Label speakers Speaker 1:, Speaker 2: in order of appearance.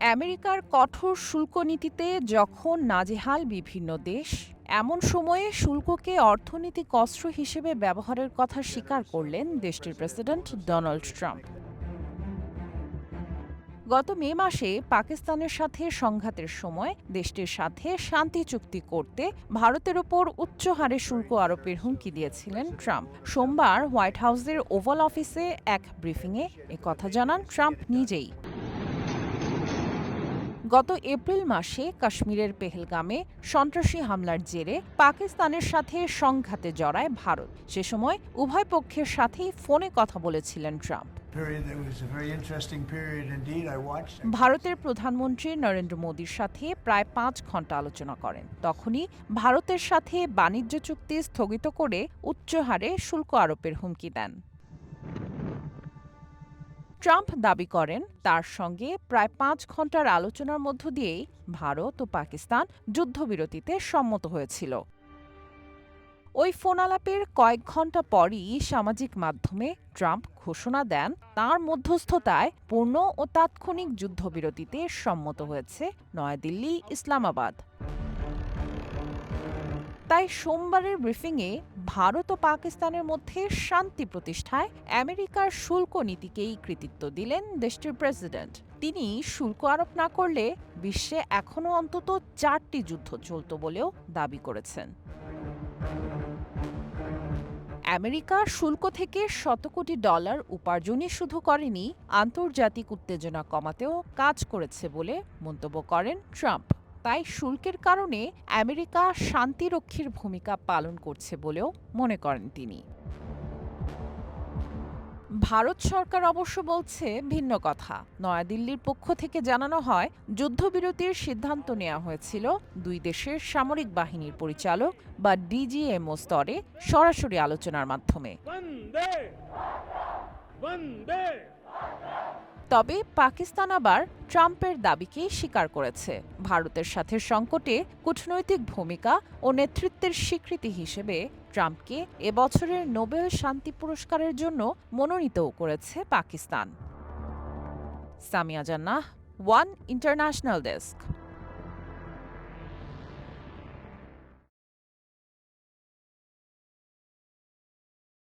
Speaker 1: আমেরিকার কঠোর শুল্ক নীতিতে যখন নাজেহাল বিভিন্ন দেশ, এমন সময়ে শুল্ককে অর্থনৈতিক অস্ত্র হিসেবে ব্যবহারের কথা স্বীকার করলেন দেশটির প্রেসিডেন্ট ডোনাল্ড ট্রাম্প। গত মে মাসে পাকিস্তানের সাথে সংঘাতের সময় দেশটির সাথে শান্তি চুক্তি করতে ভারতের ওপর উচ্চ হারে শুল্ক আরোপের হুমকি দিয়েছিলেন ট্রাম্প। সোমবার হোয়াইট হাউসের ওভাল অফিসে এক ব্রিফিংয়ে একথা জানান ট্রাম্প নিজেই। গত এপ্রিল মাসে কাশ্মীরের পেহেলগামে সন্ত্রাসী হামলার জেরে পাকিস্তানের সাথে সংঘাতে জড়ায় ভারত। সে সময় উভয় পক্ষের সাথেই ফোনে কথা বলেছিলেন ট্রাম্প। ভারতের প্রধানমন্ত্রী নরেন্দ্র মোদীর সাথে প্রায় 5 ঘণ্টা আলোচনা করেন। তখনই ভারতের সাথে বাণিজ্য চুক্তি স্থগিত করে উচ্চ হারে শুল্ক আরোপের হুমকি দেন। ট্রাম্প দাবি করেন, তার সঙ্গে প্রায় 5 ঘণ্টার আলোচনার মধ্য দিয়েই ভারত ও পাকিস্তান যুদ্ধবিরতিতে সম্মত হয়েছিল। ওই ফোনালাপের কয়েক ঘণ্টা পরই সামাজিক মাধ্যমে ট্রাম্প ঘোষণা দেন, তার মধ্যস্থতায় পূর্ণ ও তাৎক্ষণিক যুদ্ধবিরতিতে সম্মত হয়েছে নয়াদিল্লি, ইসলামাবাদ। তাই সোমবারের ব্রিফিংয়ে ভারত ও পাকিস্তানের মধ্যে শান্তি প্রতিষ্ঠায় আমেরিকার শুল্ক নীতিকেই কৃতিত্ব দিলেন দেশটির প্রেসিডেন্ট। তিনি শুল্ক আরোপ না করলে বিশ্বে এখনও অন্তত 4টি যুদ্ধ চলত বলেও দাবি করেছেন। আমেরিকা শুল্ক থেকে শত কোটি ডলার উপার্জনই শুধু করেনি, আন্তর্জাতিক উত্তেজনা কমাতেও কাজ করেছে বলে মন্তব্য করেন ট্রাম্প। তাই শুল্কের কারণে আমেরিকা শান্তিরক্ষীর ভূমিকা পালন করছে বলেও মনে করেন তিনি। ভারত সরকার অবশ্য বলছে ভিন্ন কথা। নয়াদিল্লির পক্ষ থেকে জানানো হয়, যুদ্ধবিরতির সিদ্ধান্ত নেওয়া হয়েছিল দুই দেশের সামরিক বাহিনীর পরিচালক বা ডিজিএমও স্তরে সরাসরি আলোচনার মাধ্যমে। তবে পাকিস্তান আবার ট্রাম্পের দাবিকেই স্বীকার করেছে। ভারতের সাথে সংকটে কূটনৈতিক ভূমিকা ও নেতৃত্বের স্বীকৃতি হিসেবে ট্রাম্পকে এবছরের নোবেল শান্তি পুরস্কারের জন্য মনোনীতও করেছে পাকিস্তান। সামিয়া জান্নাহ, ওয়ান ইন্টারন্যাশনাল ডেস্ক।